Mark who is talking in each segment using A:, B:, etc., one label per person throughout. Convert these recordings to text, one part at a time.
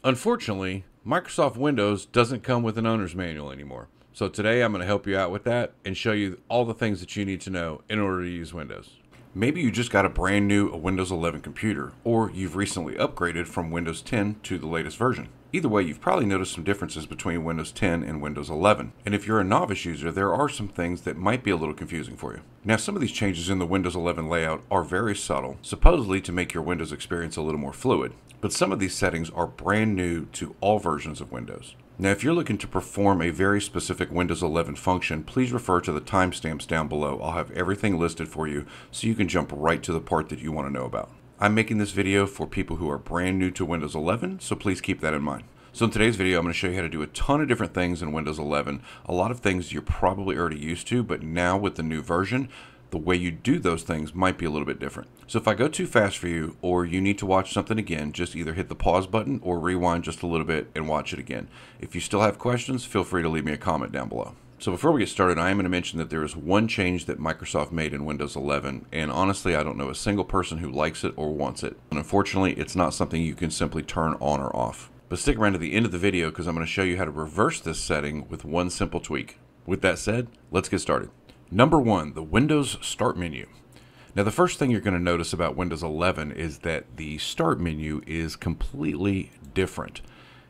A: Unfortunately, Microsoft Windows doesn't come with an owner's manual anymore. So today I'm going to help you out with that and show you all the things that you need to know in order to use Windows. Maybe you just got a brand new Windows 11 computer, or you've recently upgraded from Windows 10 to the latest version. Either way, you've probably noticed some differences between Windows 10 and Windows 11. And if you're a novice user, there are some things that might be a little confusing for you. Now, some of these changes in the Windows 11 layout are very subtle, supposedly to make your Windows experience a little more fluid. But some of these settings are brand new to all versions of Windows. Now, if you're looking to perform a very specific Windows 11 function, please refer to the timestamps down below. I'll have everything listed for you so you can jump right to the part that you want to know about. I'm making this video for people who are brand new to Windows 11, so please keep that in mind. So in today's video, I'm going to show you how to do a ton of different things in Windows 11. A lot of things you're probably already used to, but now with the new version, the way you do those things might be a little bit different. So if I go too fast for you, or you need to watch something again, just either hit the pause button or rewind just a little bit and watch it again. If you still have questions, feel free to leave me a comment down below. So before we get started, I am going to mention that there is one change that Microsoft made in Windows 11, and honestly, I don't know a single person who likes it or wants it. And unfortunately, it's not something you can simply turn on or off. But stick around to the end of the video because I'm going to show you how to reverse this setting with one simple tweak. With that said, let's get started. Number one, the Windows Start menu. Now, the first thing you're going to notice about Windows 11 is that the Start menu is completely different.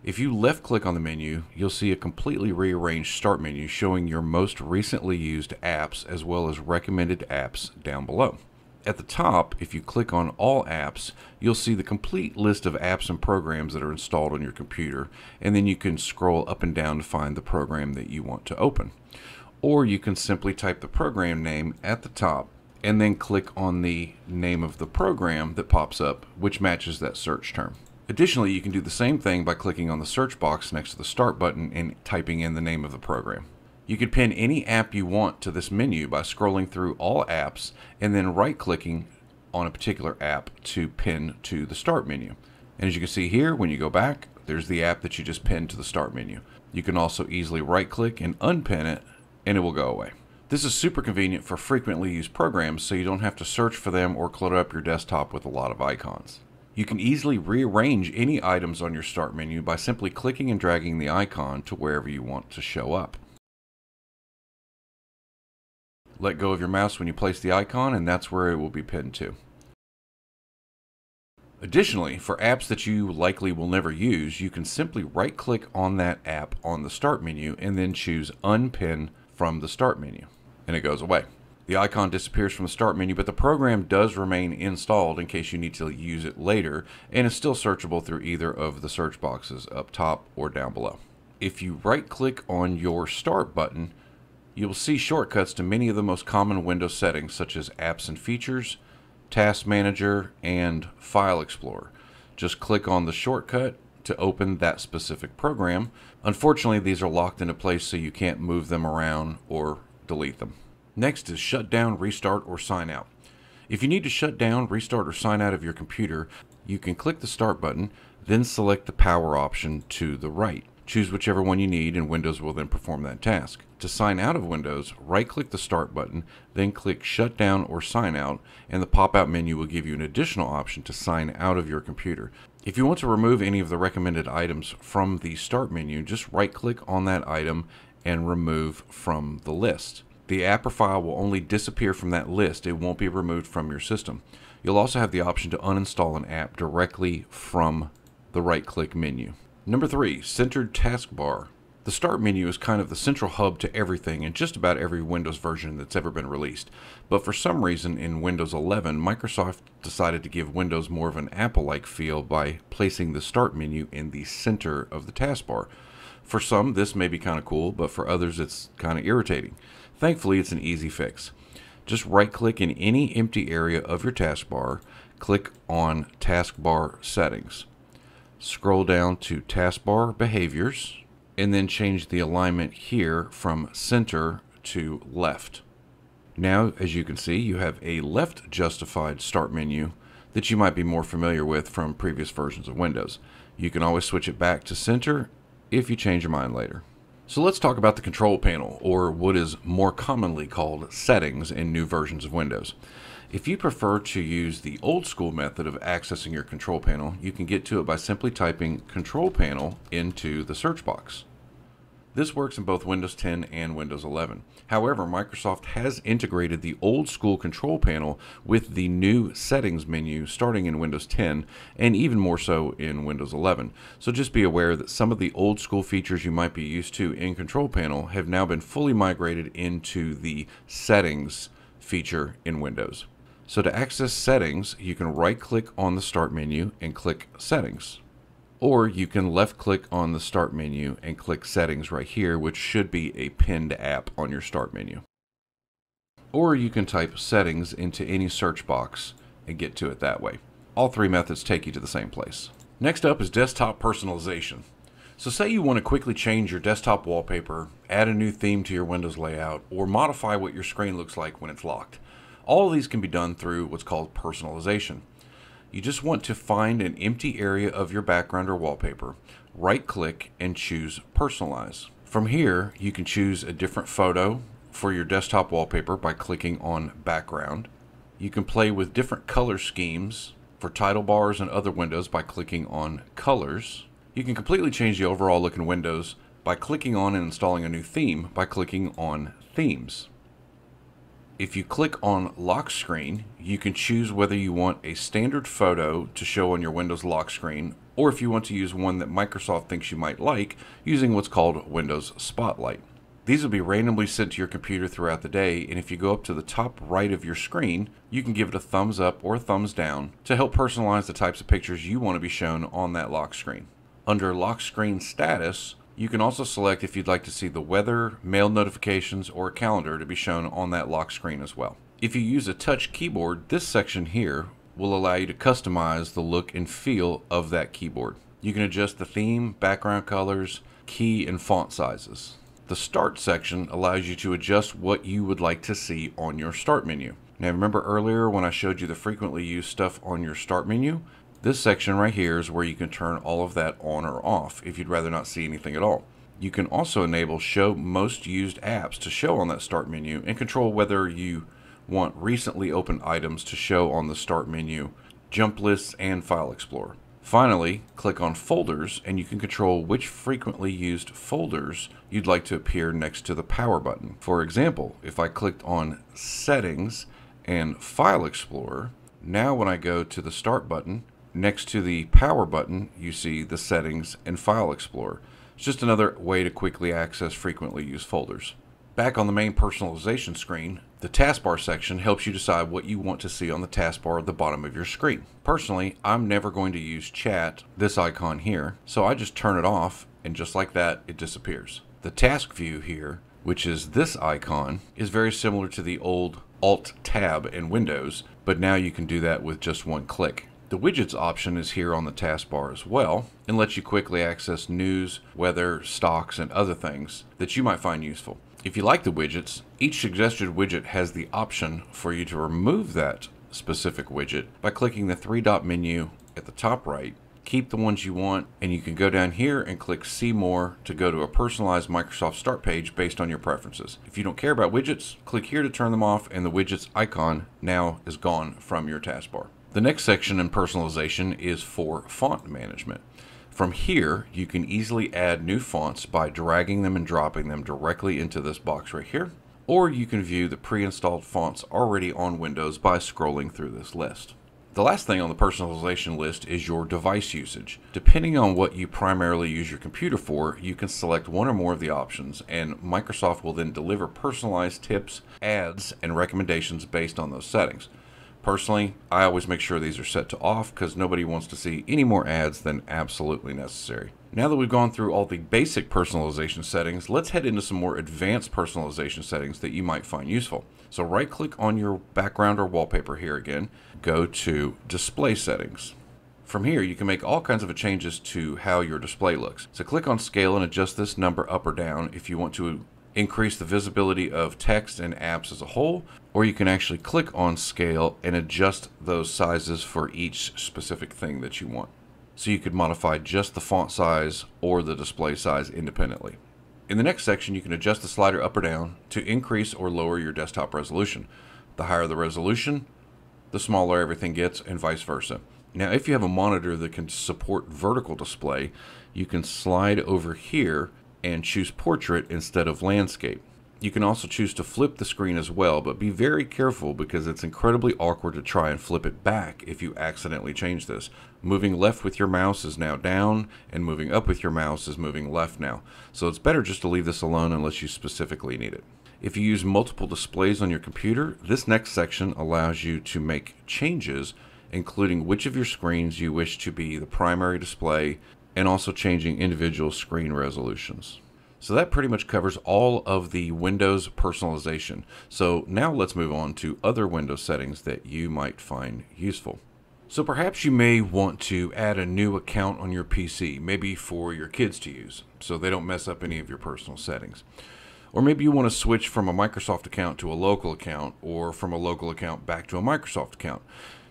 A: If you left click on the menu, you'll see a completely rearranged Start menu showing your most recently used apps as well as recommended apps down below. At the top, if you click on All Apps, you'll see the complete list of apps and programs that are installed on your computer, and then you can scroll up and down to find the program that you want to open. Or you can simply type the program name at the top and then click on the name of the program that pops up, which matches that search term. Additionally, you can do the same thing by clicking on the search box next to the Start button and typing in the name of the program. You can pin any app you want to this menu by scrolling through all apps and then right-clicking on a particular app to pin to the Start menu. And as you can see here, when you go back, there's the app that you just pinned to the Start menu. You can also easily right-click and unpin it, and it will go away. This is super convenient for frequently used programs, so you don't have to search for them or clutter up your desktop with a lot of icons. You can easily rearrange any items on your Start menu by simply clicking and dragging the icon to wherever you want to show up. Let go of your mouse when you place the icon, and that's where it will be pinned to. Additionally, for apps that you likely will never use, you can simply right-click on that app on the Start menu and then choose Unpin from the Start menu, and it goes away. The icon disappears from the Start menu, but the program does remain installed in case you need to use it later, and is still searchable through either of the search boxes up top or down below. If you right-click on your Start button, you will see shortcuts to many of the most common Windows settings such as Apps and Features, Task Manager, and File Explorer. Just click on the shortcut to open that specific program. Unfortunately, these are locked into place so you can't move them around or delete them. Next is Shut Down, Restart, or Sign Out. If you need to shut down, restart, or sign out of your computer, you can click the Start button, then select the power option to the right. Choose whichever one you need, and Windows will then perform that task. To sign out of Windows, right-click the Start button, then click Shut Down or Sign Out, and the pop-out menu will give you an additional option to sign out of your computer. If you want to remove any of the recommended items from the Start menu, just right-click on that item and remove from the list. The app or file will only disappear from that list. It won't be removed from your system. You'll also have the option to uninstall an app directly from the right-click menu. Number 3, Centered Taskbar. The Start menu is kind of the central hub to everything in just about every Windows version that's ever been released. But for some reason in Windows 11, Microsoft decided to give Windows more of an Apple-like feel by placing the Start menu in the center of the taskbar. For some, this may be kind of cool, but for others, it's kind of irritating. Thankfully, it's an easy fix. Just right-click in any empty area of your taskbar, click on Taskbar Settings. Scroll down to Taskbar Behaviors, and then change the alignment here from center to left. Now, as you can see, you have a left justified Start menu that you might be more familiar with from previous versions of Windows. You can always switch it back to center if you change your mind later. So let's talk about the control panel, or what is more commonly called settings in new versions of Windows. If you prefer to use the old school method of accessing your control panel, you can get to it by simply typing control panel into the search box. This works in both Windows 10 and Windows 11. However, Microsoft has integrated the old school control panel with the new settings menu starting in Windows 10 and even more so in Windows 11. So just be aware that some of the old school features you might be used to in control panel have now been fully migrated into the settings feature in Windows. So to access settings, you can right click on the start menu and click settings. Or you can left click on the start menu and click settings right here, which should be a pinned app on your start menu. Or you can type settings into any search box and get to it that way. All three methods take you to the same place. Next up is desktop personalization. So say you want to quickly change your desktop wallpaper, add a new theme to your Windows layout, or modify what your screen looks like when it's locked. All of these can be done through what's called personalization. You just want to find an empty area of your background or wallpaper, right click and choose personalize. From here, you can choose a different photo for your desktop wallpaper by clicking on background. You can play with different color schemes for title bars and other windows by clicking on colors. You can completely change the overall look in Windows by clicking on and installing a new theme by clicking on themes. If you click on lock screen, you can choose whether you want a standard photo to show on your Windows lock screen, or if you want to use one that Microsoft thinks you might like using what's called Windows Spotlight. These will be randomly sent to your computer throughout the day, and if you go up to the top right of your screen, you can give it a thumbs up or a thumbs down to help personalize the types of pictures you want to be shown on that lock screen. Under lock screen status, you can also select if you'd like to see the weather, mail notifications, or a calendar to be shown on that lock screen as well. If you use a touch keyboard, this section here will allow you to customize the look and feel of that keyboard. You can adjust the theme, background colors, key, and font sizes. The Start section allows you to adjust what you would like to see on your Start menu. Now remember earlier when I showed you the frequently used stuff on your Start menu? This section right here is where you can turn all of that on or off if you'd rather not see anything at all. You can also enable Show Most Used Apps to show on that Start menu and control whether you want recently opened items to show on the Start menu, jump lists, and File Explorer. Finally, click on Folders and you can control which frequently used folders you'd like to appear next to the Power button. For example, if I clicked on Settings and File Explorer, now when I go to the Start button, next to the Power button, you see the Settings and File Explorer. It's just another way to quickly access frequently used folders. Back on the main personalization screen, the taskbar section helps you decide what you want to see on the taskbar at the bottom of your screen. Personally, I'm never going to use chat, this icon here, so I just turn it off, and just like that, it disappears. The task view here, which is this icon, is very similar to the old Alt-Tab in Windows, but now you can do that with just one click. The widgets option is here on the taskbar as well and lets you quickly access news, weather, stocks, and other things that you might find useful. If you like the widgets, each suggested widget has the option for you to remove that specific widget by clicking the three-dot menu at the top right. Keep the ones you want, and you can go down here and click See More to go to a personalized Microsoft Start page based on your preferences. If you don't care about widgets, click here to turn them off, and the widgets icon now is gone from your taskbar. The next section in personalization is for font management. From here, you can easily add new fonts by dragging them and dropping them directly into this box right here, or you can view the pre-installed fonts already on Windows by scrolling through this list. The last thing on the personalization list is your device usage. Depending on what you primarily use your computer for, you can select one or more of the options, and Microsoft will then deliver personalized tips, ads, and recommendations based on those settings. Personally, I always make sure these are set to off because nobody wants to see any more ads than absolutely necessary. Now that we've gone through all the basic personalization settings, let's head into some more advanced personalization settings that you might find useful. So right click on your background or wallpaper here again, go to Display Settings. From here, you can make all kinds of changes to how your display looks. So click on Scale and adjust this number up or down if you want to increase the visibility of text and apps as a whole, or you can actually click on Scale and adjust those sizes for each specific thing that you want. So you could modify just the font size or the display size independently. In the next section, you can adjust the slider up or down to increase or lower your desktop resolution. The higher the resolution, the smaller everything gets, and vice versa. Now, if you have a monitor that can support vertical display, you can slide over here and choose portrait instead of landscape. You can also choose to flip the screen as well, but be very careful because it's incredibly awkward to try and flip it back if you accidentally change this. Moving left with your mouse is now down, and moving up with your mouse is moving left now. So it's better just to leave this alone unless you specifically need it. If you use multiple displays on your computer, this next section allows you to make changes, including which of your screens you wish to be the primary display, and also changing individual screen resolutions. So that pretty much covers all of the Windows personalization. So now let's move on to other Windows settings that you might find useful. So perhaps you may want to add a new account on your PC, maybe for your kids to use, so they don't mess up any of your personal settings. Or maybe you want to switch from a Microsoft account to a local account, or from a local account back to a Microsoft account.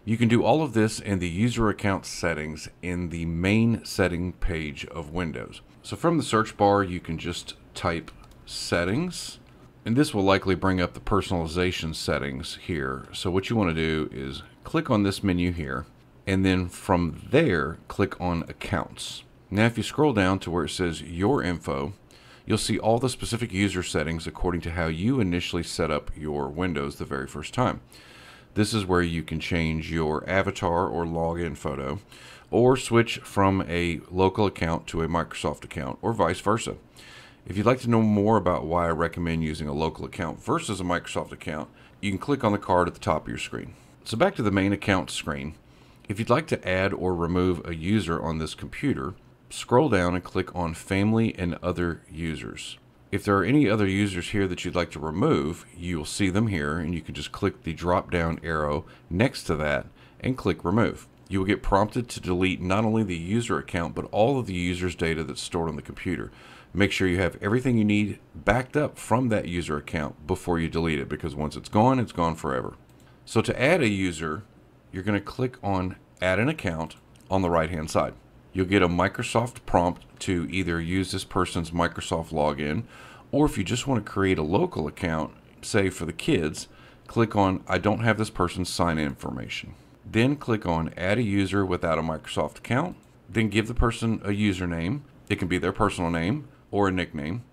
A: You can do all of this in the user account settings in the main setting page of Windows. So from the search bar, you can just type settings, and this will likely bring up the personalization settings here. So what you want to do is click on this menu here, and then from there, click on accounts. Now, if you scroll down to where it says your info, you'll see all the specific user settings according to how you initially set up your Windows the very first time. This is where you can change your avatar or login photo, or switch from a local account to a Microsoft account, or vice versa. If you'd like to know more about why I recommend using a local account versus a Microsoft account, you can click on the card at the top of your screen. So back to the main account screen. If you'd like to add or remove a user on this computer, scroll down and click on Family and Other Users. If there are any other users here that you'd like to remove, you'll see them here, and you can just click the drop down arrow next to that and click Remove. You will get prompted to delete not only the user account, but all of the user's data that's stored on the computer. Make sure you have everything you need backed up from that user account before you delete it, because once it's gone forever. So to add a user, you're going to click on Add an Account on the right hand side. You'll get a Microsoft prompt to either use this person's Microsoft login, or if you just want to create a local account, say for the kids, click on I don't have this person's sign-in information. Then click on Add a User without a Microsoft account. Then give the person a username. It can be their personal name or a nickname.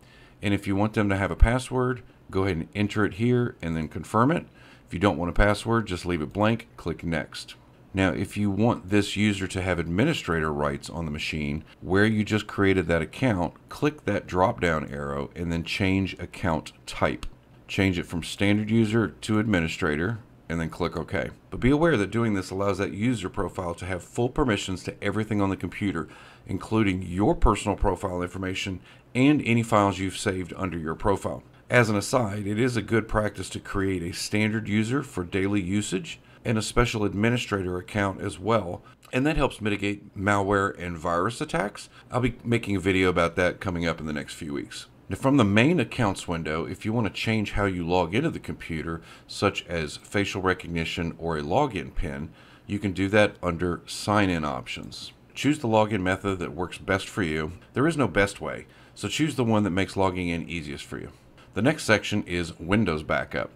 A: And if you want them to have a password, go ahead and enter it here and then confirm it. If you don't want a password, just leave it blank, click Next. Now, if you want this user to have administrator rights on the machine where you just created that account, click that drop-down arrow and then change account type. Change it from standard user to administrator, and then click OK. But be aware that doing this allows that user profile to have full permissions to everything on the computer, including your personal profile information and any files you've saved under your profile. As an aside, it is a good practice to create a standard user for daily usage and a special administrator account as well, and that helps mitigate malware and virus attacks. I'll be making a video about that coming up in the next few weeks. Now, from the main accounts window, if you want to change how you log into the computer, such as facial recognition or a login pin, you can do that under sign-in options. Choose the login method that works best for you. There is no best way, so choose the one that makes logging in easiest for you. The next section is Windows Backup.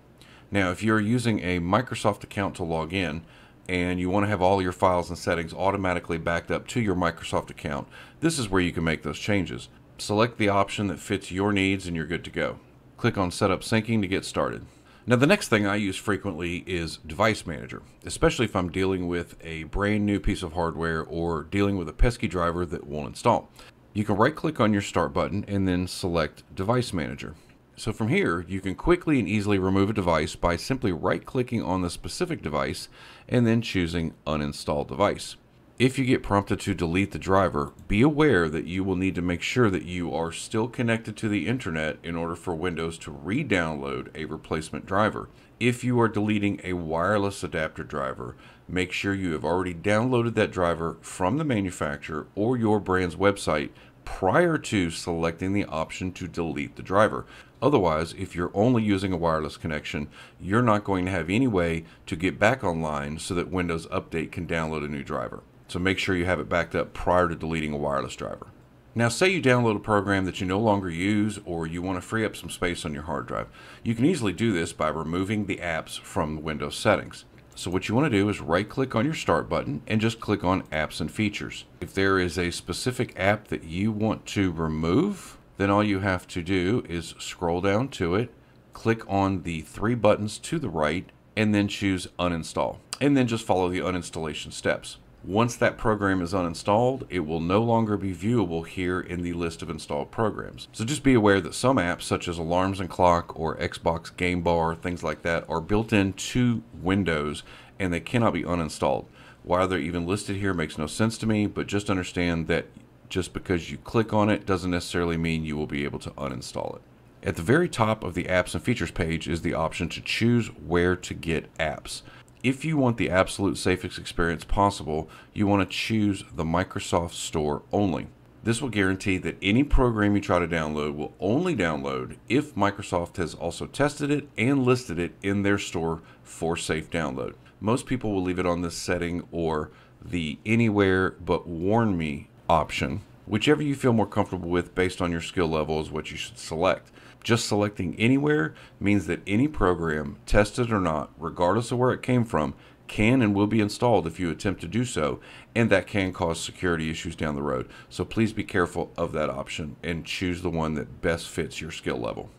A: Now, if you're using a Microsoft account to log in and you want to have all your files and settings automatically backed up to your Microsoft account, this is where you can make those changes. Select the option that fits your needs and you're good to go. Click on Set up Syncing to get started. Now, the next thing I use frequently is Device Manager, especially if I'm dealing with a brand new piece of hardware or dealing with a pesky driver that won't install. You can right-click on your Start button and then select Device Manager. So from here, you can quickly and easily remove a device by simply right-clicking on the specific device and then choosing Uninstall Device. If you get prompted to delete the driver, be aware that you will need to make sure that you are still connected to the internet in order for Windows to re-download a replacement driver. If you are deleting a wireless adapter driver, make sure you have already downloaded that driver from the manufacturer or your brand's website prior to selecting the option to delete the driver. Otherwise, if you're only using a wireless connection, you're not going to have any way to get back online so that Windows Update can download a new driver. So make sure you have it backed up prior to deleting a wireless driver. Now, say you download a program that you no longer use, or you want to free up some space on your hard drive. You can easily do this by removing the apps from Windows settings. So what you want to do is right click on your start button and just click on apps and features. If there is a specific app that you want to remove, then all you have to do is scroll down to it, click on the three buttons to the right, and then choose uninstall. And then just follow the uninstallation steps. Once that program is uninstalled, it will no longer be viewable here in the list of installed programs. So just be aware that some apps such as alarms and clock or Xbox Game Bar, things like that, are built into Windows and they cannot be uninstalled. Why they're even listed here makes no sense to me, but just understand that just because you click on it doesn't necessarily mean you will be able to uninstall it. At the very top of the apps and features page is the option to choose where to get apps. If you want the absolute safest experience possible, you want to choose the Microsoft Store only. This will guarantee that any program you try to download will only download if Microsoft has also tested it and listed it in their store for safe download. Most people will leave it on this setting or the anywhere but warn me option. Whichever you feel more comfortable with based on your skill level is what you should select. Just selecting anywhere means that any program, tested or not, regardless of where it came from, can and will be installed if you attempt to do so, and that can cause security issues down the road. So please be careful of that option and choose the one that best fits your skill level.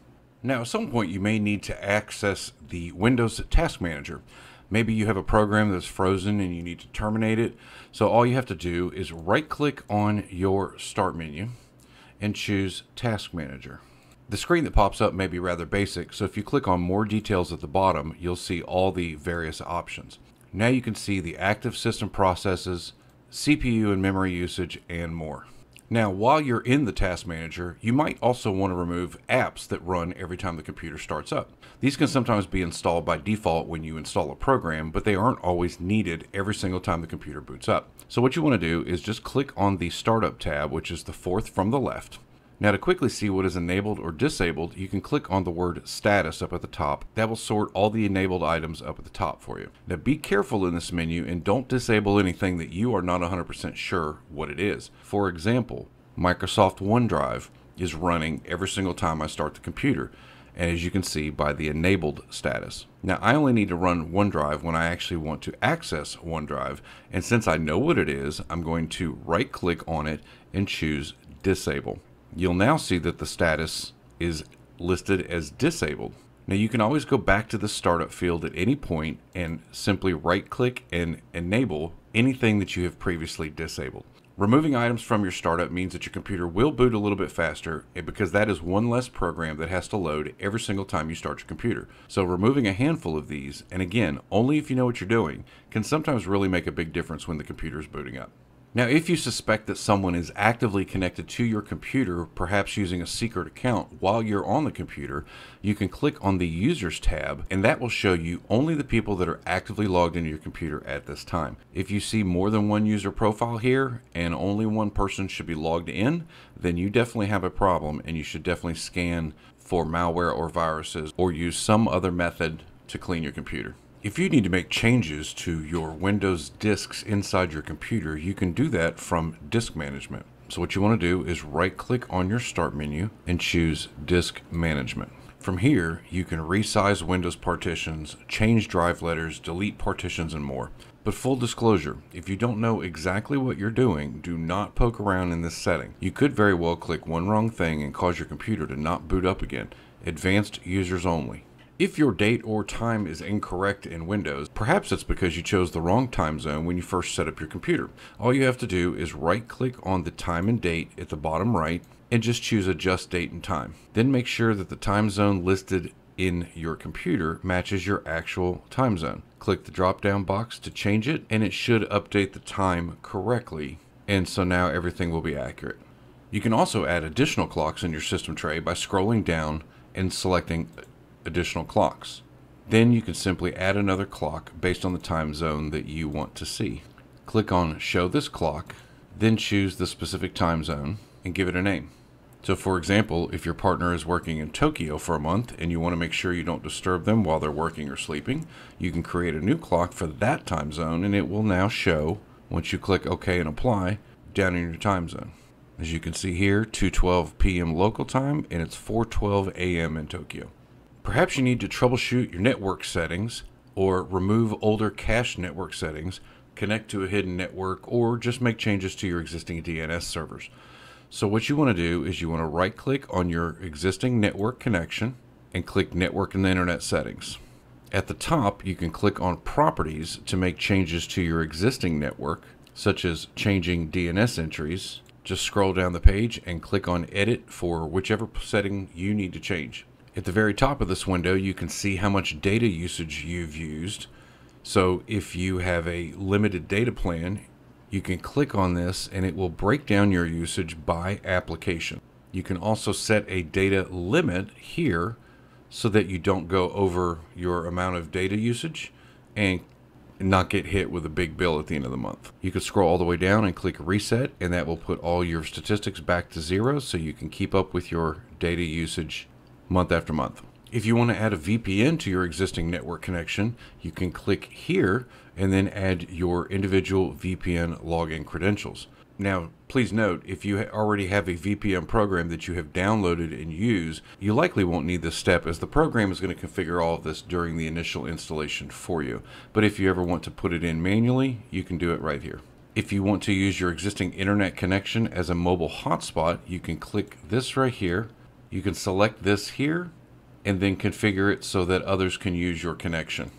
A: Now, at some point you may need to access the Windows Task Manager. Maybe you have a program that's frozen and you need to terminate it. So all you have to do is right click on your start menu and choose Task Manager. The screen that pops up may be rather basic, so if you click on more details at the bottom, you'll see all the various options. Now you can see the active system processes, CPU and memory usage, and more. Now, while you're in the Task Manager, you might also want to remove apps that run every time the computer starts up. These can sometimes be installed by default when you install a program, but they aren't always needed every single time the computer boots up. So what you want to do is just click on the Startup tab, which is the fourth from the left. Now to quickly see what is enabled or disabled, you can click on the word status up at the top. That will sort all the enabled items up at the top for you. Now be careful in this menu and don't disable anything that you are not 100% sure what it is. For example, Microsoft OneDrive is running every single time I start the computer, and as you can see by the enabled status. Now I only need to run OneDrive when I actually want to access OneDrive, and since I know what it is, I'm going to right click on it and choose disable. You'll now see that the status is listed as disabled. Now you can always go back to the startup field at any point and simply right click and enable anything that you have previously disabled. Removing items from your startup means that your computer will boot a little bit faster, and because that is one less program that has to load every single time you start your computer. So removing a handful of these, and again, only if you know what you're doing, can sometimes really make a big difference when the computer is booting up. Now, if you suspect that someone is actively connected to your computer, perhaps using a secret account while you're on the computer, you can click on the Users tab, and that will show you only the people that are actively logged into your computer at this time. If you see more than one user profile here, and only one person should be logged in, then you definitely have a problem, and you should definitely scan for malware or viruses, or use some other method to clean your computer. If you need to make changes to your Windows disks inside your computer, you can do that from Disk Management. So what you want to do is right click on your Start menu and choose Disk Management. From here, you can resize Windows partitions, change drive letters, delete partitions, and more. But full disclosure, if you don't know exactly what you're doing, do not poke around in this setting. You could very well click one wrong thing and cause your computer to not boot up again. Advanced users only. If your date or time is incorrect in Windows, perhaps it's because you chose the wrong time zone when you first set up your computer. All you have to do is right-click on the time and date at the bottom right and just choose Adjust Date and Time. Then make sure that the time zone listed in your computer matches your actual time zone. Click the drop-down box to change it, and it should update the time correctly, and so now everything will be accurate. You can also add additional clocks in your system tray by scrolling down and selecting additional clocks. Then you can simply add another clock based on the time zone that you want to see. Click on Show this clock, then choose the specific time zone and give it a name. So for example, if your partner is working in Tokyo for a month and you want to make sure you don't disturb them while they're working or sleeping, you can create a new clock for that time zone, and it will now show, once you click OK and apply, down in your time zone. As you can see here, 2:12 p.m. local time, and it's 4:12 a.m. in Tokyo. Perhaps you need to troubleshoot your network settings or remove older cached network settings, connect to a hidden network, or just make changes to your existing DNS servers. So what you want to do is you want to right click on your existing network connection and click Network and Internet Settings. At the top, you can click on Properties to make changes to your existing network, such as changing DNS entries. Just scroll down the page and click on Edit for whichever setting you need to change. At the very top of this window, you can see how much data usage you've used. So if you have a limited data plan, you can click on this and it will break down your usage by application. You can also set a data limit here so that you don't go over your amount of data usage and not get hit with a big bill at the end of the month. You can scroll all the way down and click Reset, and that will put all your statistics back to zero so you can keep up with your data usage month after month. If you want to add a VPN to your existing network connection, you can click here and then add your individual VPN login credentials. Now, please note, if you already have a VPN program that you have downloaded and use, you likely won't need this step, as the program is going to configure all of this during the initial installation for you. But if you ever want to put it in manually, you can do it right here. If you want to use your existing internet connection as a mobile hotspot, you can click this right here. You can select this here and then configure it so that others can use your connection.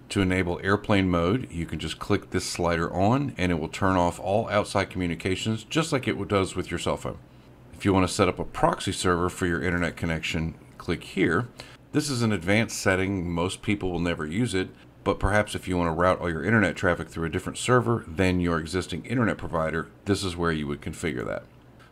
A: To enable airplane mode, you can just click this slider on and it will turn off all outside communications just like it does with your cell phone. If you want to set up a proxy server for your internet connection, click here. This is an advanced setting. Most people will never use it, but perhaps if you want to route all your internet traffic through a different server than your existing internet provider, this is where you would configure that.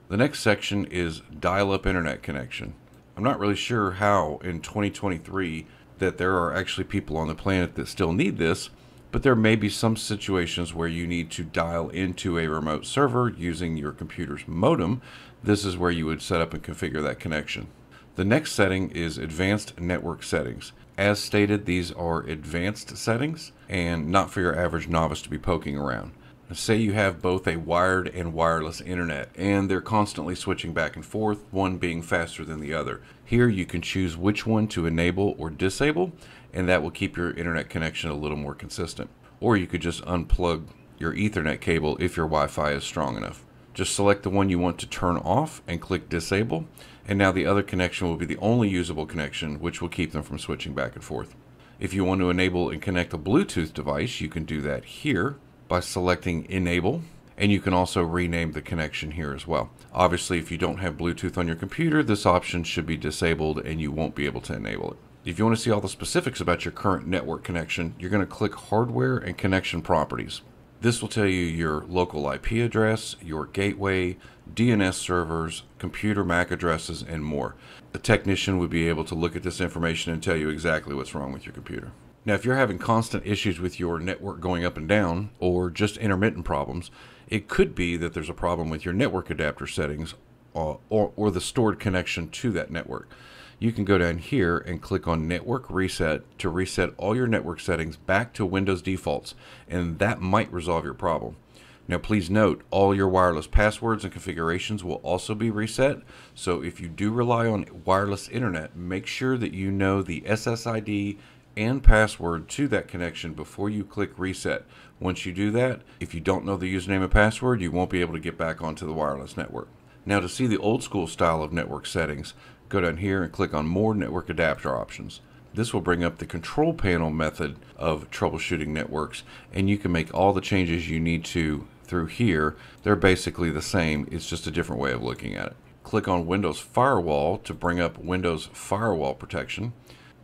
A: The next section is dial-up internet connection. I'm not really sure how in 2023 that there are actually people on the planet that still need this, but there may be some situations where you need to dial into a remote server using your computer's modem. This is where you would set up and configure that connection. The next setting is advanced network settings. As stated, these are advanced settings and not for your average novice to be poking around. Say you have both a wired and wireless internet and they're constantly switching back and forth, one being faster than the other. Here you can choose which one to enable or disable, and that will keep your internet connection a little more consistent. Or you could just unplug your Ethernet cable if your Wi-Fi is strong enough. Just select the one you want to turn off and click disable, and now the other connection will be the only usable connection, which will keep them from switching back and forth. If you want to enable and connect a Bluetooth device, you can do that here by selecting enable, and you can also rename the connection here as well. Obviously, if you don't have Bluetooth on your computer, this option should be disabled and you won't be able to enable it. If you want to see all the specifics about your current network connection, you're going to click hardware and connection properties. This will tell you your local IP address, your gateway, DNS servers, computer MAC addresses, and more. A technician would be able to look at this information and tell you exactly what's wrong with your computer. Now, if you're having constant issues with your network going up and down, or just intermittent problems, it could be that there's a problem with your network adapter settings or the stored connection to that network. You can go down here and click on Network Reset to reset all your network settings back to Windows defaults, and that might resolve your problem. Now, please note, all your wireless passwords and configurations will also be reset, so if you do rely on wireless internet, make sure that you know the SSID and password to that connection before you click reset. Once you do that, if you don't know the username and password, you won't be able to get back onto the wireless network. Now, to see the old school style of network settings, go down here and click on More Network Adapter Options. This will bring up the control panel method of troubleshooting networks, and you can make all the changes you need to through here. They're basically the same, it's just a different way of looking at it. Click on Windows Firewall to bring up Windows Firewall protection.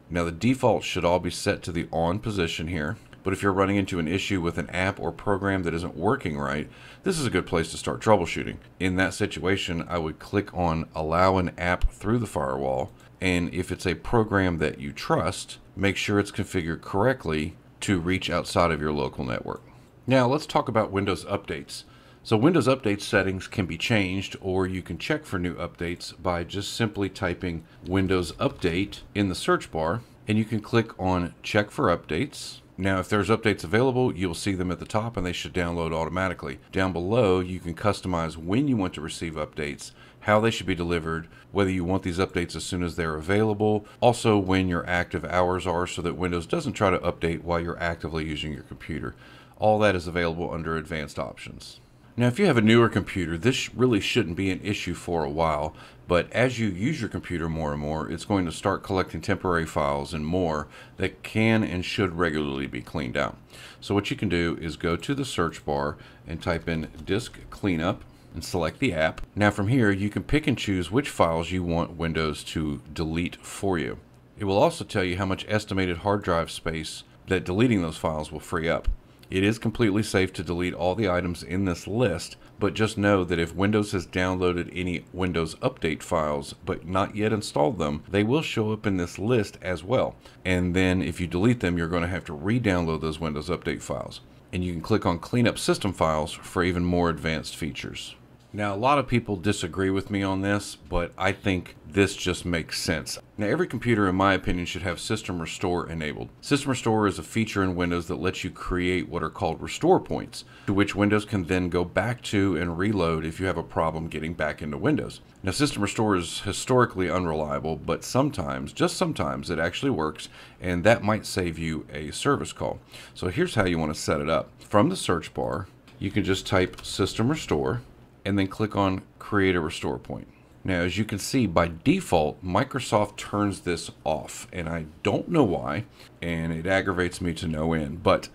A: Now, the default should all be set to the on position here, but if you're running into an issue with an app or program that isn't working right, this is a good place to start troubleshooting. In that situation, I would click on Allow an app through the firewall, and if it's a program that you trust, make sure it's configured correctly to reach outside of your local network. Now, let's talk about Windows updates. So Windows Update settings can be changed, or you can check for new updates by just simply typing Windows Update in the search bar, and you can click on Check for Updates. Now, if there's updates available, you'll see them at the top and they should download automatically. Down below, you can customize when you want to receive updates, how they should be delivered, whether you want these updates as soon as they're available, also when your active hours are so that Windows doesn't try to update while you're actively using your computer. All that is available under Advanced Options. Now, if you have a newer computer, this really shouldn't be an issue for a while, but as you use your computer more and more, it's going to start collecting temporary files and more that can and should regularly be cleaned out. So what you can do is go to the search bar and type in disk cleanup and select the app. Now from here, you can pick and choose which files you want Windows to delete for you. It will also tell you how much estimated hard drive space that deleting those files will free up. It is completely safe to delete all the items in this list, but just know that if Windows has downloaded any Windows Update files but not yet installed them, they will show up in this list as well. And then if you delete them, you're going to have to re-download those Windows Update files. And you can click on Clean Up System Files for even more advanced features. Now, a lot of people disagree with me on this, but I think this just makes sense. Now, every computer, in my opinion, should have System Restore enabled. System Restore is a feature in Windows that lets you create what are called restore points, to which Windows can then go back to and reload if you have a problem getting back into Windows. Now, System Restore is historically unreliable, but sometimes, just sometimes, it actually works, and that might save you a service call. So here's how you want to set it up. From the search bar, you can just type System Restore, and then click on Create a Restore Point. Now, as you can see, by default, Microsoft turns this off, and I don't know why, and it aggravates me to no end. But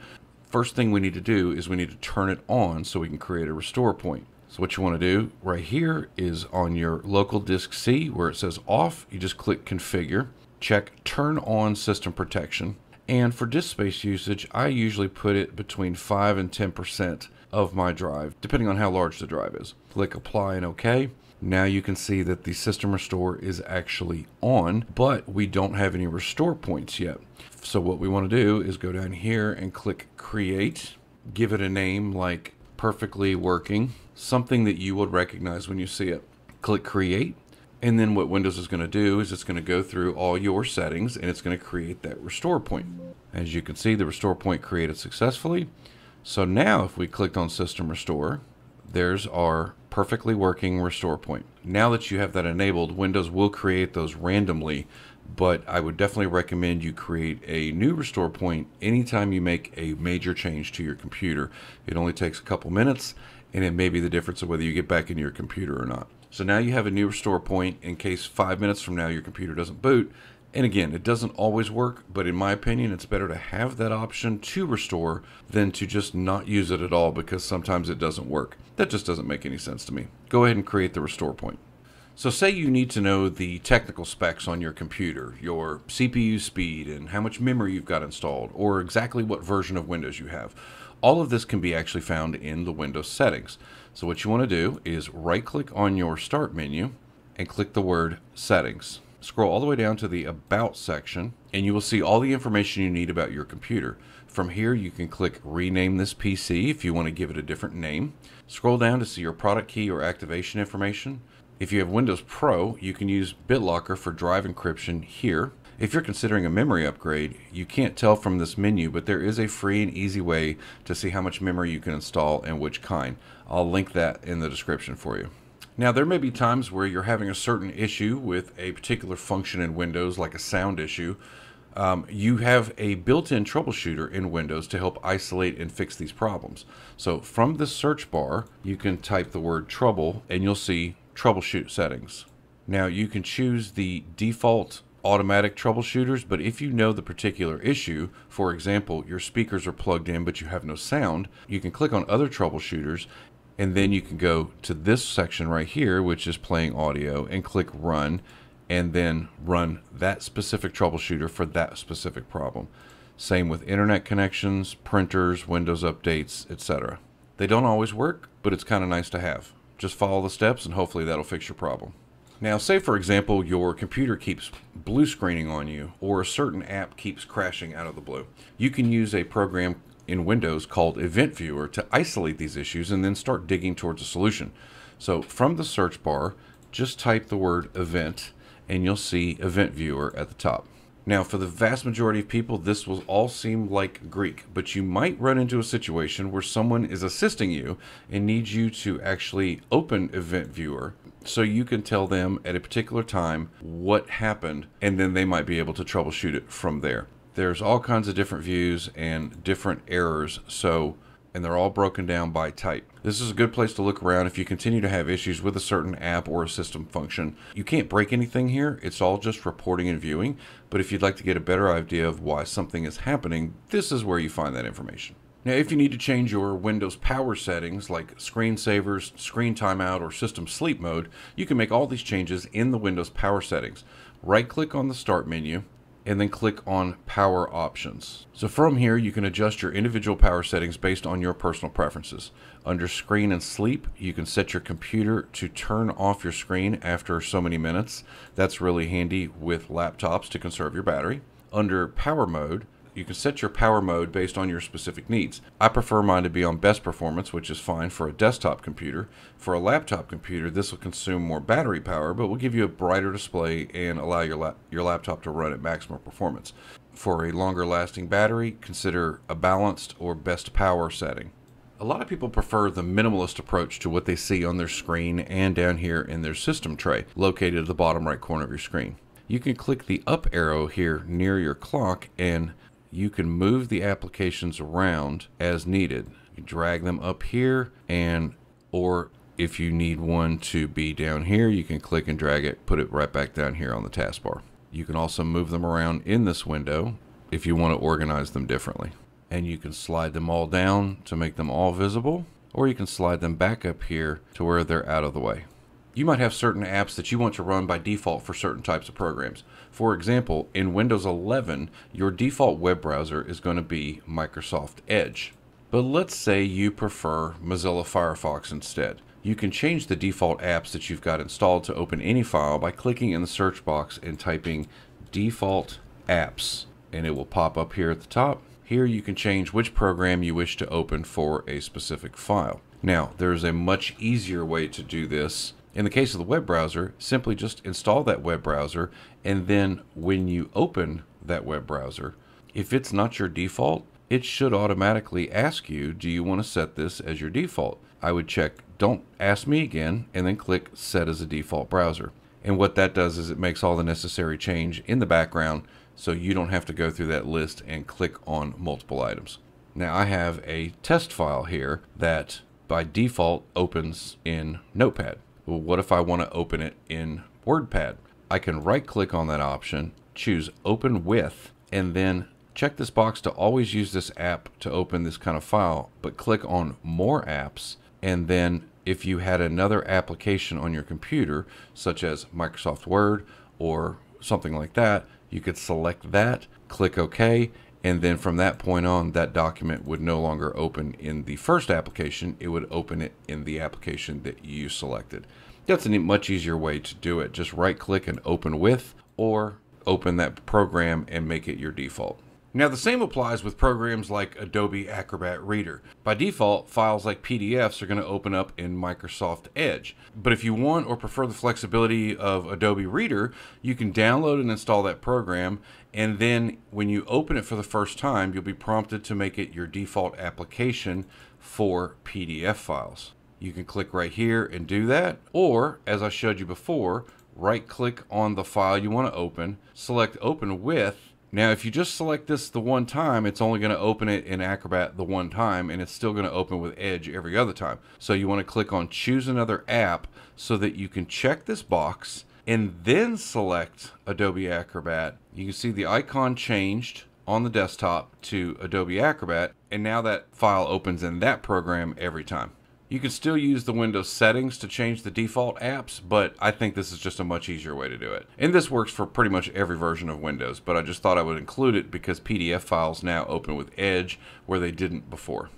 A: first thing we need to do is we need to turn it on so we can create a restore point. So what you want to do right here is on your local disk C where it says off, you just click Configure, check Turn on System Protection, and for disk space usage, I usually put it between 5 and 10% of my drive, depending on how large the drive is. Click Apply and OK. Now you can see that the System Restore is actually on, but we don't have any restore points yet. So what we want to do is go down here and click Create, give it a name like Perfectly Working, something that you would recognize when you see it. Click Create, and then what Windows is going to do is it's going to go through all your settings and it's going to create that restore point. As you can see, the restore point created successfully. So now if we clicked on System Restore, there's our perfectly working restore point. Now that you have that enabled, Windows will create those randomly, but I would definitely recommend you create a new restore point anytime you make a major change to your computer. It only takes a couple minutes, and it may be the difference of whether you get back into your computer or not. So now you have a new restore point in case 5 minutes from now your computer doesn't boot. And again, it doesn't always work, but in my opinion, it's better to have that option to restore than to just not use it at all because sometimes it doesn't work. That just doesn't make any sense to me. Go ahead and create the restore point. So say you need to know the technical specs on your computer, your CPU speed and how much memory you've got installed, or exactly what version of Windows you have. All of this can be actually found in the Windows settings. So what you want to do is right-click on your Start menu and click the word Settings. Scroll all the way down to the About section, and you will see all the information you need about your computer. From here, you can click Rename this PC if you want to give it a different name. Scroll down to see your product key or activation information. If you have Windows Pro, you can use BitLocker for drive encryption here. If you're considering a memory upgrade, you can't tell from this menu, but there is a free and easy way to see how much memory you can install and which kind. I'll link that in the description for you. Now, there may be times where you're having a certain issue with a particular function in Windows, like a sound issue. You have a built-in troubleshooter in Windows to help isolate and fix these problems. So from the search bar, you can type the word trouble and you'll see troubleshoot settings. Now you can choose the default automatic troubleshooters, but if you know the particular issue, for example, your speakers are plugged in but you have no sound, you can click on other troubleshooters and then you can go to this section right here, which is playing audio, and click Run, and then run that specific troubleshooter for that specific problem. Same with internet connections, printers, Windows updates, etc. They don't always work, but it's kind of nice to have. Just follow the steps and hopefully that'll fix your problem. Now, say for example, your computer keeps blue screening on you, or a certain app keeps crashing out of the blue. You can use a program in Windows called Event Viewer to isolate these issues and then start digging towards a solution. So from the search bar, just type the word event and you'll see Event Viewer at the top. Now, for the vast majority of people, this will all seem like Greek, but you might run into a situation where someone is assisting you and needs you to actually open Event Viewer so you can tell them at a particular time what happened, and then they might be able to troubleshoot it from there. There's all kinds of different views and different errors, and they're all broken down by type. This is a good place to look around if you continue to have issues with a certain app or a system function. You can't break anything here. It's all just reporting and viewing. But if you'd like to get a better idea of why something is happening, this is where you find that information. Now, if you need to change your Windows power settings like screensavers, screen timeout, or system sleep mode, you can make all these changes in the Windows power settings. Right-click on the Start menu, and then click on Power Options. So from here, you can adjust your individual power settings based on your personal preferences. Under Screen and Sleep, you can set your computer to turn off your screen after so many minutes. That's really handy with laptops to conserve your battery. Under Power Mode, you can set your power mode based on your specific needs. I prefer mine to be on best performance, which is fine for a desktop computer. For a laptop computer, this will consume more battery power, but will give you a brighter display and allow your laptop to run at maximum performance. For a longer lasting battery, consider a balanced or best power setting. A lot of people prefer the minimalist approach to what they see on their screen and down here in their system tray, located at the bottom right corner of your screen. You can click the up arrow here near your clock, and you can move the applications around as needed. You drag them up here, or if you need one to be down here, you can click and drag it, put it right back down here on the taskbar. You can also move them around in this window if you want to organize them differently. And you can slide them all down to make them all visible, or you can slide them back up here to where they're out of the way. You might have certain apps that you want to run by default for certain types of programs. For example, in Windows 11, your default web browser is going to be Microsoft Edge. But let's say you prefer Mozilla Firefox instead. You can change the default apps that you've got installed to open any file by clicking in the search box and typing default apps, and it will pop up here at the top. Here you can change which program you wish to open for a specific file. Now, there's a much easier way to do this. In the case of the web browser, simply just install that web browser, and then when you open that web browser, if it's not your default, it should automatically ask you, do you want to set this as your default? I would check don't ask me again, and then click set as a default browser. And what that does is it makes all the necessary change in the background so you don't have to go through that list and click on multiple items. Now I have a test file here that by default opens in Notepad. Well, what if I want to open it in WordPad? I can right click on that option, choose open with, and then check this box to always use this app to open this kind of file, but click on more apps. And then if you had another application on your computer, such as Microsoft Word or something like that, you could select that, click OK, and then from that point on, that document would no longer open in the first application. It would open it in the application that you selected. That's a much easier way to do it. Just right click and open with, or open that program and make it your default. Now the same applies with programs like Adobe Acrobat Reader. By default, files like PDFs are going to open up in Microsoft Edge. But if you want or prefer the flexibility of Adobe Reader, you can download and install that program, and then when you open it for the first time, you'll be prompted to make it your default application for PDF files. You can click right here and do that, or as I showed you before, right click on the file you want to open, select open with. Now if you just select this the one time, it's only going to open it in Acrobat the one time, and it's still going to open with Edge every other time. So you want to click on choose another app so that you can check this box and then select Adobe Acrobat. You can see the icon changed on the desktop to Adobe Acrobat, and now that file opens in that program every time. You can still use the Windows settings to change the default apps, but I think this is just a much easier way to do it. And this works for pretty much every version of Windows, but I just thought I would include it because PDF files now open with Edge where they didn't before.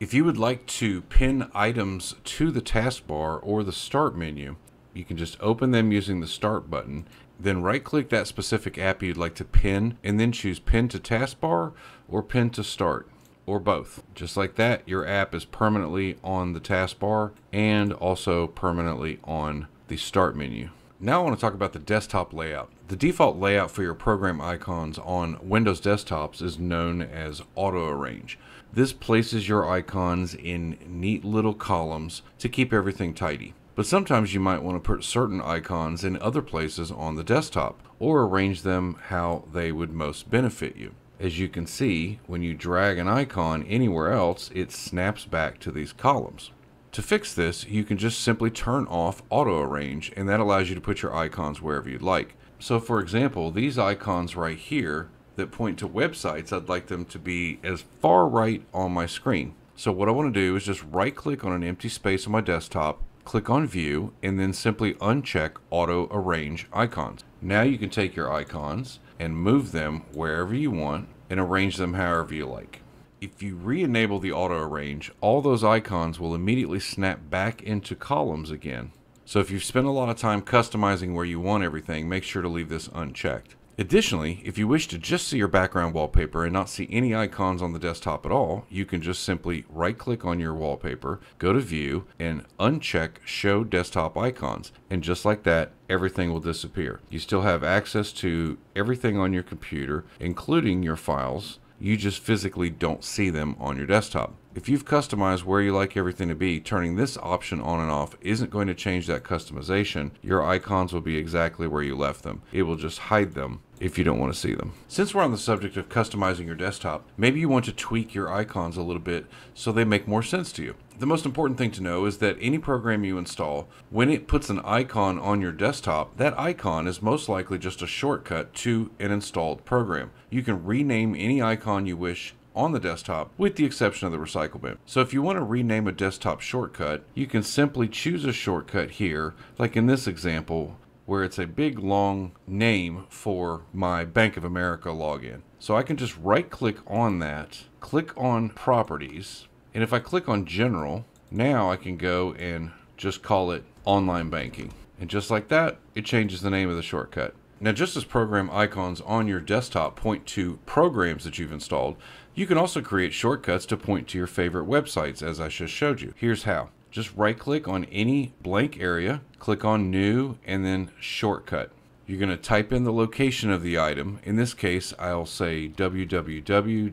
A: If you would like to pin items to the taskbar or the Start menu, you can just open them using the Start button, then right-click that specific app you'd like to pin, and then choose Pin to Taskbar or Pin to Start, or both. Just like that, your app is permanently on the taskbar and also permanently on the Start menu. Now I want to talk about the desktop layout. The default layout for your program icons on Windows desktops is known as auto arrange. This places your icons in neat little columns to keep everything tidy. But sometimes you might want to put certain icons in other places on the desktop or arrange them how they would most benefit you. As you can see, when you drag an icon anywhere else, it snaps back to these columns. To fix this, you can just simply turn off auto arrange, and that allows you to put your icons wherever you'd like. So for example, these icons right here that point to websites, I'd like them to be as far right on my screen. So what I want to do is just right click on an empty space on my desktop, click on view, and then simply uncheck auto arrange icons. Now you can take your icons and move them wherever you want and arrange them however you like. If you re-enable the auto arrange, all those icons will immediately snap back into columns again. So if you've spent a lot of time customizing where you want everything, make sure to leave this unchecked. Additionally, if you wish to just see your background wallpaper and not see any icons on the desktop at all, you can just simply right-click on your wallpaper, go to View, and uncheck Show Desktop Icons. And just like that, everything will disappear. You still have access to everything on your computer, including your files. You just physically don't see them on your desktop. If you've customized where you like everything to be, turning this option on and off isn't going to change that customization. Your icons will be exactly where you left them. It will just hide them if you don't want to see them. Since we're on the subject of customizing your desktop, maybe you want to tweak your icons a little bit so they make more sense to you. The most important thing to know is that any program you install, when it puts an icon on your desktop, that icon is most likely just a shortcut to an installed program. You can rename any icon you wish on the desktop with the exception of the recycle bin. So if you want to rename a desktop shortcut, you can simply choose a shortcut here, like in this example, where it's a big long name for my Bank of America login. So I can just right click on that, click on properties, and if I click on general, now I can go and just call it online banking. And just like that, it changes the name of the shortcut. Now, just as program icons on your desktop point to programs that you've installed, you can also create shortcuts to point to your favorite websites, as I just showed you. Here's how. Just right-click on any blank area, click on New, and then Shortcut. You're going to type in the location of the item. In this case, I'll say www.yahoo.com.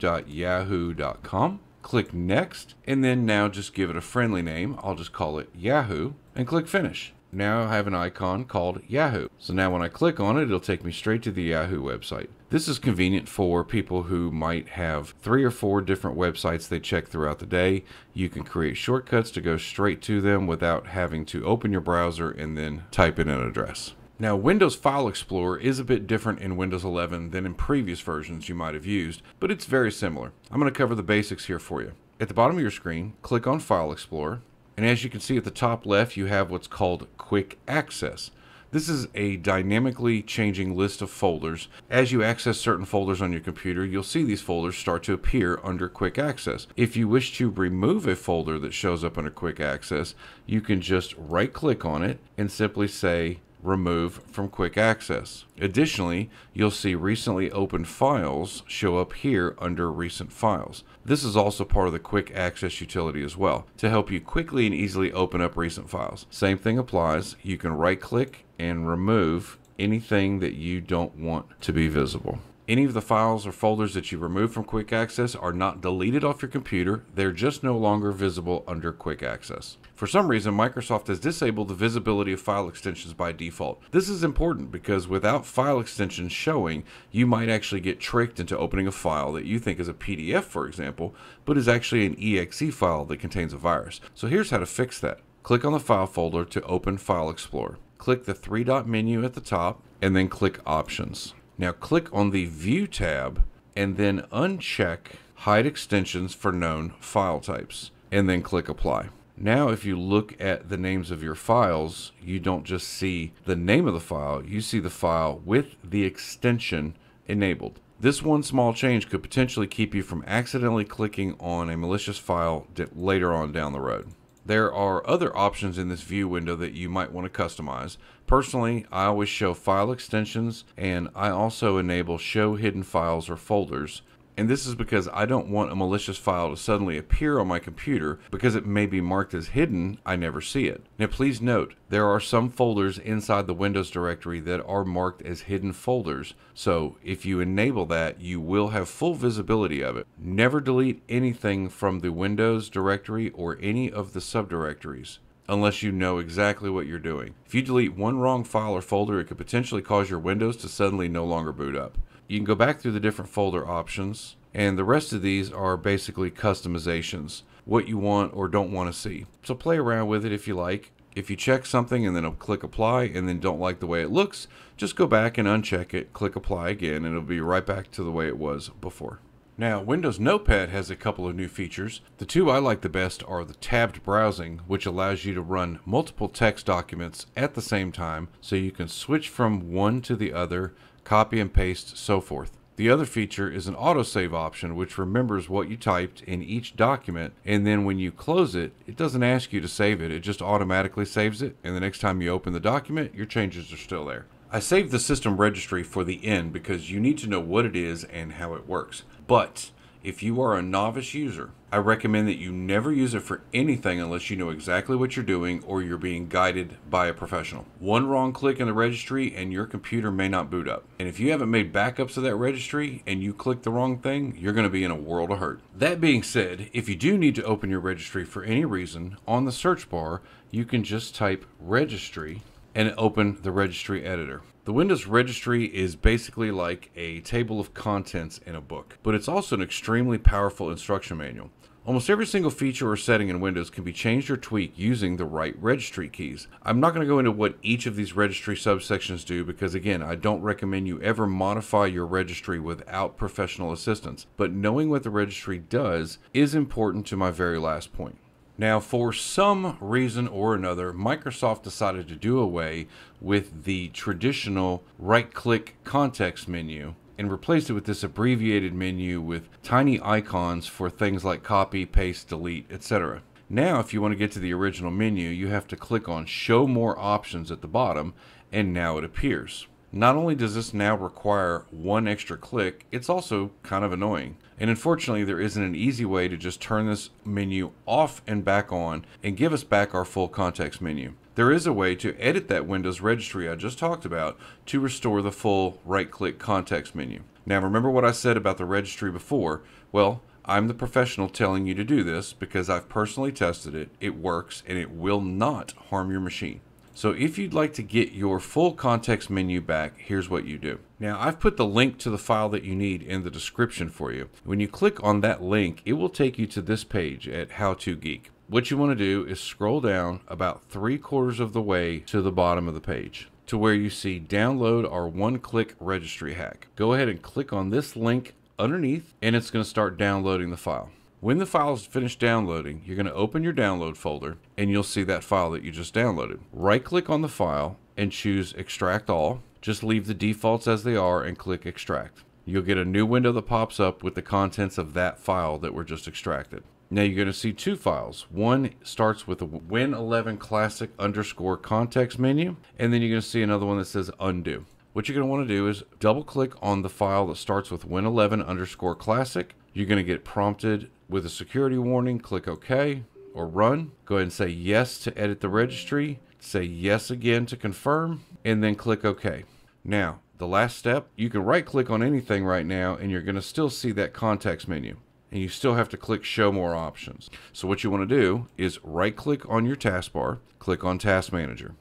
A: Click Next, and then now just give it a friendly name. I'll just call it Yahoo, and click Finish. Now I have an icon called Yahoo. So now when I click on it, it'll take me straight to the Yahoo website. This is convenient for people who might have 3 or 4 different websites they check throughout the day. You can create shortcuts to go straight to them without having to open your browser and then type in an address. Now, Windows File Explorer is a bit different in Windows 11 than in previous versions you might have used, but it's very similar. I'm going to cover the basics here for you. At the bottom of your screen, click on File Explorer. And as you can see at the top left, you have what's called Quick Access. This is a dynamically changing list of folders. As you access certain folders on your computer, you'll see these folders start to appear under Quick Access. If you wish to remove a folder that shows up under Quick Access, you can just right-click on it and simply say Remove from Quick Access. Additionally, you'll see recently opened files show up here under Recent Files. This is also part of the Quick Access utility as well, to help you quickly and easily open up recent files. Same thing applies. You can right-click and remove anything that you don't want to be visible. Any of the files or folders that you remove from Quick Access are not deleted off your computer. They're just no longer visible under Quick Access. For some reason, Microsoft has disabled the visibility of file extensions by default. This is important because without file extensions showing, you might actually get tricked into opening a file that you think is a PDF, for example, but is actually an exe file that contains a virus. So here's how to fix that. Click on the file folder to open File Explorer. Click the 3-dot menu at the top and then click Options. Now click on the View tab and then uncheck Hide Extensions for Known File Types and then click Apply. Now if you look at the names of your files, you don't just see the name of the file, you see the file with the extension enabled. This one small change could potentially keep you from accidentally clicking on a malicious file later on down the road. There are other options in this view window that you might want to customize. Personally, I always show file extensions, and I also enable show hidden files or folders. And this is because I don't want a malicious file to suddenly appear on my computer because it may be marked as hidden. I never see it. Now please note, there are some folders inside the Windows directory that are marked as hidden folders. So if you enable that, you will have full visibility of it. Never delete anything from the Windows directory or any of the subdirectories unless you know exactly what you're doing. If you delete one wrong file or folder, it could potentially cause your Windows to suddenly no longer boot up. You can go back through the different folder options, and the rest of these are basically customizations, what you want or don't want to see. So play around with it if you like. If you check something and then click apply and then don't like the way it looks, just go back and uncheck it, click apply again, and it'll be right back to the way it was before. Now, Windows Notepad has a couple of new features. The two I like the best are the tabbed browsing, which allows you to run multiple text documents at the same time, so you can switch from one to the other, copy and paste, so forth. The other feature is an autosave option, which remembers what you typed in each document, and then when you close it, it doesn't ask you to save it, it just automatically saves it, and the next time you open the document, your changes are still there. I saved the system registry for the end because you need to know what it is and how it works. But if you are a novice user, I recommend that you never use it for anything unless you know exactly what you're doing or you're being guided by a professional. One wrong click in the registry and your computer may not boot up. And if you haven't made backups of that registry and you click the wrong thing, you're going to be in a world of hurt. That being said, if you do need to open your registry for any reason, on the search bar, you can just type registry and open the registry editor. The Windows registry is basically like a table of contents in a book, but it's also an extremely powerful instruction manual. Almost every single feature or setting in Windows can be changed or tweaked using the right registry keys. I'm not going to go into what each of these registry subsections do because, again, I don't recommend you ever modify your registry without professional assistance, but knowing what the registry does is important to my very last point. Now, for some reason or another, Microsoft decided to do away with the traditional right-click context menu and replaced it with this abbreviated menu with tiny icons for things like copy, paste, delete, etc. Now, if you want to get to the original menu, you have to click on Show More Options at the bottom, and now it appears. Not only does this now require one extra click, it's also kind of annoying. And unfortunately, there isn't an easy way to just turn this menu off and back on and give us back our full context menu. There is a way to edit that Windows registry I just talked about to restore the full right-click context menu. Now, remember what I said about the registry before? Well, I'm the professional telling you to do this because I've personally tested it, it works, and it will not harm your machine. So if you'd like to get your full context menu back, here's what you do. Now, I've put the link to the file that you need in the description for you. When you click on that link, it will take you to this page at How To Geek. What you want to do is scroll down about 3/4 of the way to the bottom of the page to where you see Download our one-click registry hack. Go ahead and click on this link underneath, and it's going to start downloading the file. When the file is finished downloading, you're going to open your download folder and you'll see that file that you just downloaded. Right click on the file and choose Extract All. Just leave the defaults as they are and click Extract. You'll get a new window that pops up with the contents of that file that were just extracted. Now you're going to see two files. One starts with a Win11 Classic _ context menu, and then you're going to see another one that says Undo. What you're going to want to do is double click on the file that starts with Win11 _ Classic. You're going to get prompted with a security warning. Click OK or Run. Go ahead and say yes to edit the registry. Say yes again to confirm, and then click OK. Now, the last step, you can right click on anything right now and you're going to still see that context menu. And you still have to click Show More Options. So what you want to do is right click on your taskbar, click on Task Manager.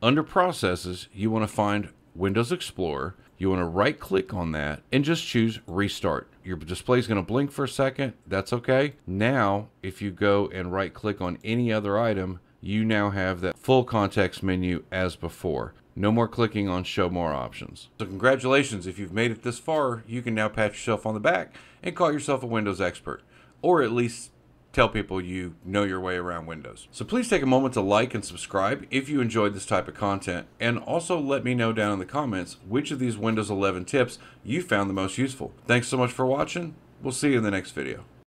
A: Under Processes, you want to find Windows Explorer. You want to right click on that and just choose Restart. Your display is going to blink for a second. That's okay. Now, if you go and right click on any other item, you now have that full context menu as before. No more clicking on Show More Options. So congratulations, if you've made it this far, you can now pat yourself on the back and call yourself a Windows expert, or at least tell people you know your way around Windows. So please take a moment to like and subscribe if you enjoyed this type of content, and also let me know down in the comments which of these Windows 11 tips you found the most useful. Thanks so much for watching. We'll see you in the next video.